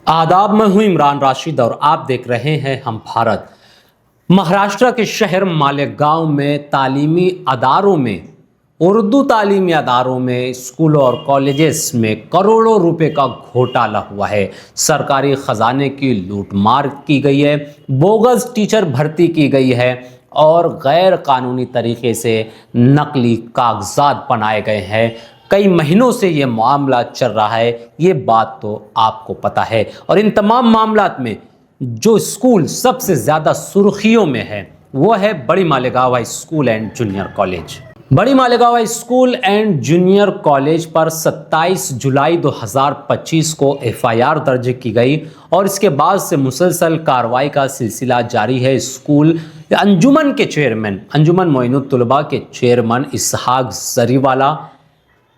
आदाब, मैं हूं इमरान राशिद और आप देख रहे हैं हम भारत। महाराष्ट्र के शहर मालेगांव में तालीमी अदारों में, उर्दू तालीमी अदारों में, स्कूलों और कॉलेजेस में करोड़ों रुपए का घोटाला हुआ है। सरकारी खजाने की लूटमार की गई है, बोगस टीचर भर्ती की गई है और गैर कानूनी तरीके से नकली कागजात बनाए गए हैं। कई महीनों से ये मामला चल रहा है, ये बात तो आपको पता है। और इन तमाम मामलात में जो स्कूल सबसे ज़्यादा सुर्खियों में है वो है बड़ी Malegaon high school and junior college. बड़ी Malegaon high school and junior college पर 27 जुलाई 2025 को एफआईआर दर्ज की गई और इसके बाद से मुसलसल कार्रवाई का सिलसिला जारी है। स्कूल अंजुमन के चेयरमैन, अंजुमन मोइनुत तुलबा के चेयरमैन इसहाक जरीवाला,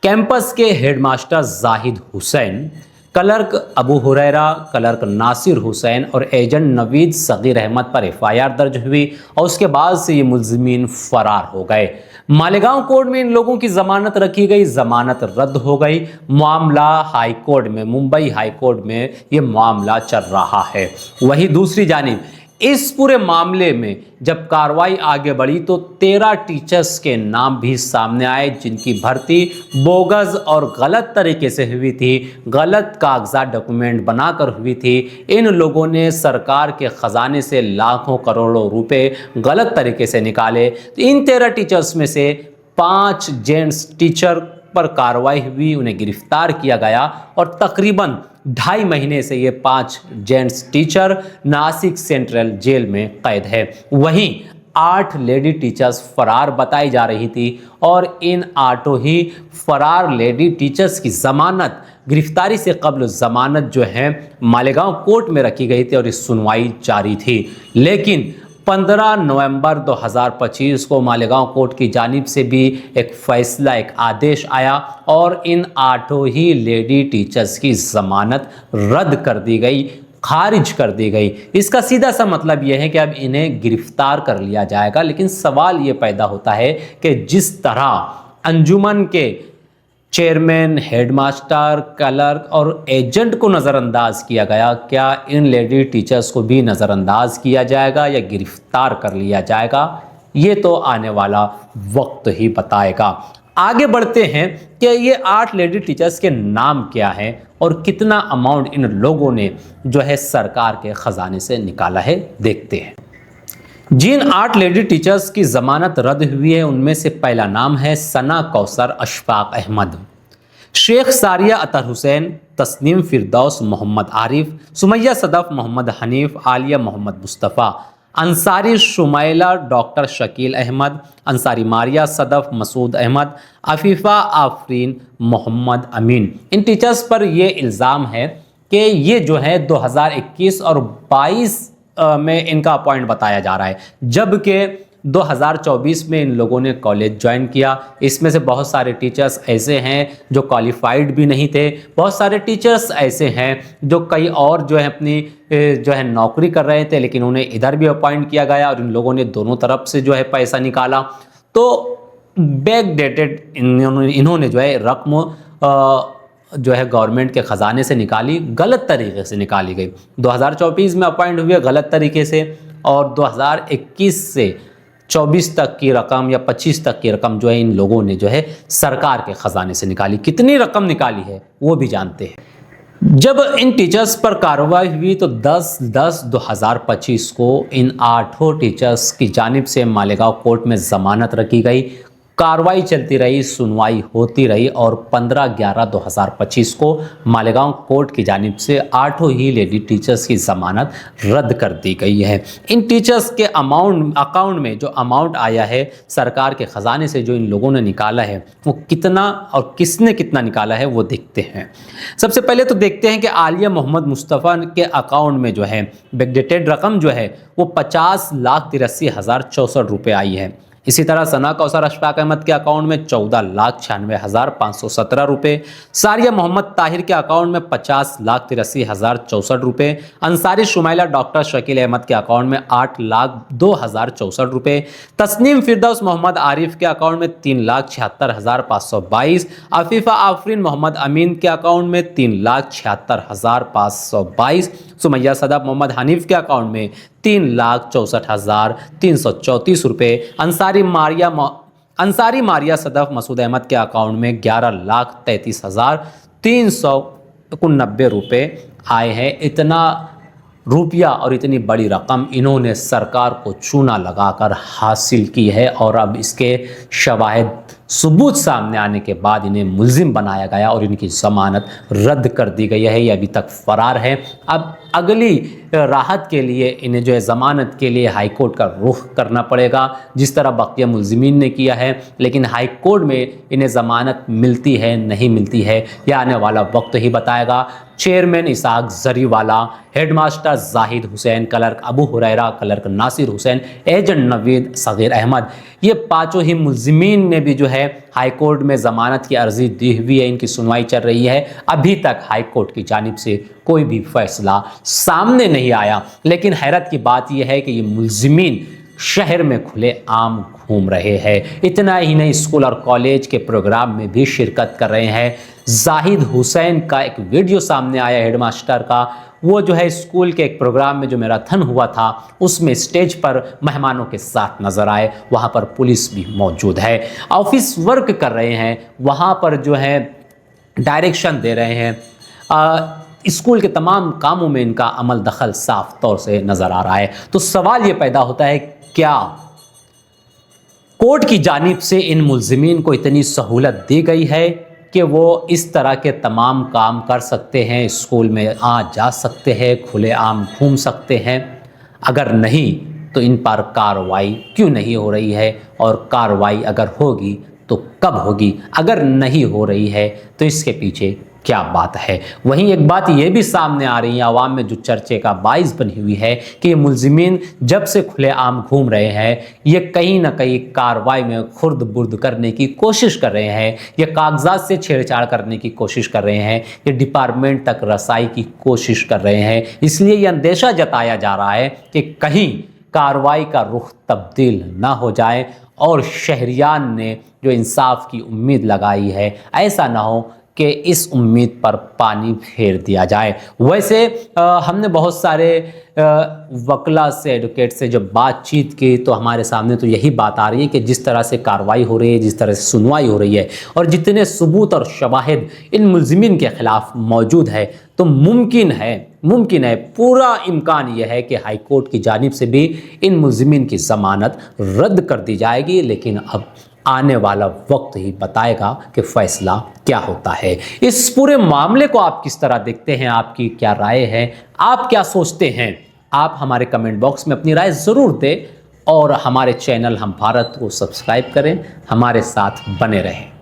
कैंपस के headmaster Zahid Hussain, clerk Abu Huraira, clerk Nasir Hussain और एजेंट नवीद सगीर अहमद पर एफआईआर दर्ज हुई और उसके बाद से ये मुलजिमीन फरार हो गए। मालेगांव कोर्ट में इन लोगों की जमानत रखी गई, जमानत रद्द हो गई। मामला हाई कोर्ट में, मुंबई हाई कोर्ट में ये मामला चल रहा है। वहीं दूसरी जानिब इस पूरे मामले में जब कार्रवाई आगे बढ़ी तो 13 टीचर्स के नाम भी सामने आए जिनकी भर्ती बोगस और गलत तरीके से हुई थी, गलत कागजात डॉक्यूमेंट बनाकर हुई थी। इन लोगों ने सरकार के खजाने से लाखों करोड़ों रुपए गलत तरीके से निकाले। तो इन 13 टीचर्स में से 5 जेंट्स टीचर पर कार्रवाई हुई, उन्हें गिरफ्तार किया गया और तकरीबन 2.5 महीने से ये 5 gents teacher Nashik central jail में कैद है। वहीं 8 लेडी टीचर्स फरार बताई जा रही थी और इन 8 ही फरार लेडी टीचर्स की जमानत, गिरफ्तारी से कबल जमानत जो है मालेगांव कोर्ट में रखी गई थी और इस सुनवाई जारी थी। लेकिन 15 नवंबर 2025 को मालेगांव कोर्ट की जानिब से भी एक फैसला, एक आदेश आया और इन 8 ही लेडी टीचर्स की जमानत रद्द कर दी गई, खारिज कर दी गई। इसका सीधा सा मतलब यह है कि अब इन्हें गिरफ्तार कर लिया जाएगा। लेकिन सवाल ये पैदा होता है कि जिस तरह अंजुमन के चेयरमैन, हेडमास्टर, क्लर्क और एजेंट को नज़रअंदाज किया गया, क्या इन लेडी टीचर्स को भी नज़रअंदाज किया जाएगा या गिरफ्तार कर लिया जाएगा? ये तो आने वाला वक्त ही बताएगा। आगे बढ़ते हैं कि ये 8 लेडी टीचर्स के नाम क्या हैं और कितना अमाउंट इन लोगों ने जो है सरकार के खजाने से निकाला है, देखते हैं। जिन 8 लेडी टीचर्स की जमानत रद्द हुई है उनमें से पहला नाम है सना कौसर अशफाक अहमद, शेख सारिया अतर हुसैन, तस्नीम फिरदौस मोहम्मद आरिफ, सुमैया सदफ मोहम्मद हनीफ, आलिया मोहम्मद मुस्तफ़ा, अंसारी शुमैला डॉक्टर शकील अहमद, अंसारी मारिया सदफ मसूद अहमद, अफीफ़ा आफरीन मोहम्मद अमीन। इन टीचर्स पर यह इल्ज़ाम है कि ये जो है 2021 और 22 में इनका अपॉइंट बताया जा रहा है, जबकि 2024 में इन लोगों ने कॉलेज ज्वाइन किया। इसमें से बहुत सारे टीचर्स ऐसे हैं जो क्वालिफाइड भी नहीं थे, बहुत सारे टीचर्स ऐसे हैं जो कई और जो है अपनी जो है नौकरी कर रहे थे, लेकिन उन्हें इधर भी अपॉइंट किया गया और इन लोगों ने दोनों तरफ से जो है पैसा निकाला। तो बैक डेटेड इन्होंने जो है रकम जो है गवर्नमेंट के ख़जाने से निकाली, गलत तरीके से निकाली गई। 2024 में अपॉइंट हुए गलत तरीके से और 2021 से 24 तक की रकम या 25 तक की रकम जो है इन लोगों ने जो है सरकार के ख़जाने से निकाली। कितनी रकम निकाली है वो भी जानते हैं। जब इन टीचर्स पर कार्रवाई हुई तो 10/10/2025 को इन 8 टीचर्स की जानिब से मालेगांव कोर्ट में ज़मानत रखी गई। कार्रवाई चलती रही, सुनवाई होती रही और 15/11/2025 को मालेगांव कोर्ट की जानिब से 8 ही लेडी टीचर्स की ज़मानत रद्द कर दी गई है। इन टीचर्स के अकाउंट में जो अमाउंट आया है सरकार के ख़जाने से, जो इन लोगों ने निकाला है, वो कितना और किसने कितना निकाला है वो देखते हैं। सबसे पहले तो देखते हैं कि आलिया मोहम्मद मुस्तफ़ा के अकाउंट में जो है बैकडेटेड रकम जो है वो 50,83,064 रुपये आई है। इसी तरह सना कौसर अशफाक अहमद के अकाउंट में 14,96,517 रुपये, सारिया मोहम्मद ताहिर के अकाउंट में 50,83,064 रुपये, अंसारी शुमाइला डॉक्टर शकील अहमद के अकाउंट में 8,02,064 रुपये, तस्नीम फिरदौस मोहम्मद आरिफ के अकाउंट में 3,76,522, अफीफा आफरीन मोहम्मद अमीन के अकाउंट में 3,76,522, सुमैया सदाब मोहम्मद हनीफ के अकाउंट में 3,64,334 रुपये, अंसारी मारिया सदफ मसूद अहमद के अकाउंट में 11,33,389 रुपये आए हैं। इतना रुपया और इतनी बड़ी रकम इन्होंने सरकार को चूना लगाकर हासिल की है और अब इसके शवाहिद सबूत सामने आने के बाद इन्हें मुल्जिम बनाया गया और इनकी ज़मानत रद्द कर दी गई है। ये अभी तक फ़रार है। अब अगली राहत के लिए इन्हें जो है ज़मानत के लिए हाई कोर्ट का रुख करना पड़ेगा, जिस तरह बकिया मुल्जिमीन ने किया है। लेकिन हाई कोर्ट में इन्हें ज़मानत मिलती है नहीं मिलती है, यह आने वाला वक्त ही बताएगा। Chairman Ishaq Zariwala, headmaster Zahid Hussain, clerk Abu Huraira, clerk Nasir Hussain, agent Naveed Sagir Ahmed, ये पाँचों ही मुल्जिमीन ने भी जो है हाई कोर्ट में ज़मानत की अर्जी दी हुई है। इनकी सुनवाई चल रही है। अभी तक हाई कोर्ट की जानिब से कोई भी फैसला सामने नहीं आया। लेकिन हैरत की बात यह है कि ये मुल्जिमीन शहर में खुले आम घूम रहे हैं। इतना ही नहीं, स्कूल और कॉलेज के प्रोग्राम में भी शिरकत कर रहे हैं। जाहिद हुसैन का एक वीडियो सामने आया हेडमास्टर का, वो जो है स्कूल के एक प्रोग्राम में जो मैराथन हुआ था उसमें स्टेज पर मेहमानों के साथ नज़र आए। वहाँ पर पुलिस भी मौजूद है। ऑफिस वर्क कर रहे हैं, वहाँ पर जो है डायरेक्शन दे रहे हैं। स्कूल के तमाम कामों में इनका अमल दखल साफ तौर से नज़र आ रहा है। तो सवाल ये पैदा होता है, क्या कोर्ट की जानिब से इन मुल्जिमीन को इतनी सहूलत दी गई है कि वो इस तरह के तमाम काम कर सकते हैं, स्कूल में आ जा सकते हैं, खुले आम घूम सकते हैं? अगर नहीं तो इन पर कार्रवाई क्यों नहीं हो रही है? और कार्रवाई अगर होगी तो कब होगी? अगर नहीं हो रही है तो इसके पीछे क्या बात है? वहीं एक बात ये भी सामने आ रही है, आवाम में जो चर्चे का बाइस बनी हुई है कि ये मुल्जिमीन जब से खुले आम घूम रहे हैं, ये कहीं ना कहीं कार्रवाई में खुर्द बुर्द करने की कोशिश कर रहे हैं, ये कागजात से छेड़छाड़ करने की कोशिश कर रहे हैं, ये डिपार्टमेंट तक रसाई की कोशिश कर रहे हैं। इसलिए ये अंदेशा जताया जा रहा है कि कहीं कार्रवाई का रुख तब्दील ना हो जाए और शहरियान ने जो इंसाफ की उम्मीद लगाई है, ऐसा ना हो कि इस उम्मीद पर पानी फेर दिया जाए। वैसे हमने बहुत सारे वकला से, एडवोकेट से जब बातचीत की तो हमारे सामने तो यही बात आ रही है कि जिस तरह से कार्रवाई हो रही है, जिस तरह से सुनवाई हो रही है और जितने सबूत और शवाहिद इन मुल्जिमीन के ख़िलाफ़ मौजूद है, तो मुमकिन है, पूरा इम्कान यह है कि हाई कोर्ट की जानिब से भी इन मुल्जिमीन की ज़मानत रद्द कर दी जाएगी। लेकिन अब आने वाला वक्त ही बताएगा कि फैसला क्या होता है। इस पूरे मामले को आप किस तरह देखते हैं? आपकी क्या राय है? आप क्या सोचते हैं? आप हमारे कमेंट बॉक्स में अपनी राय ज़रूर दें और हमारे चैनल हम भारत को सब्सक्राइब करें, हमारे साथ बने रहें।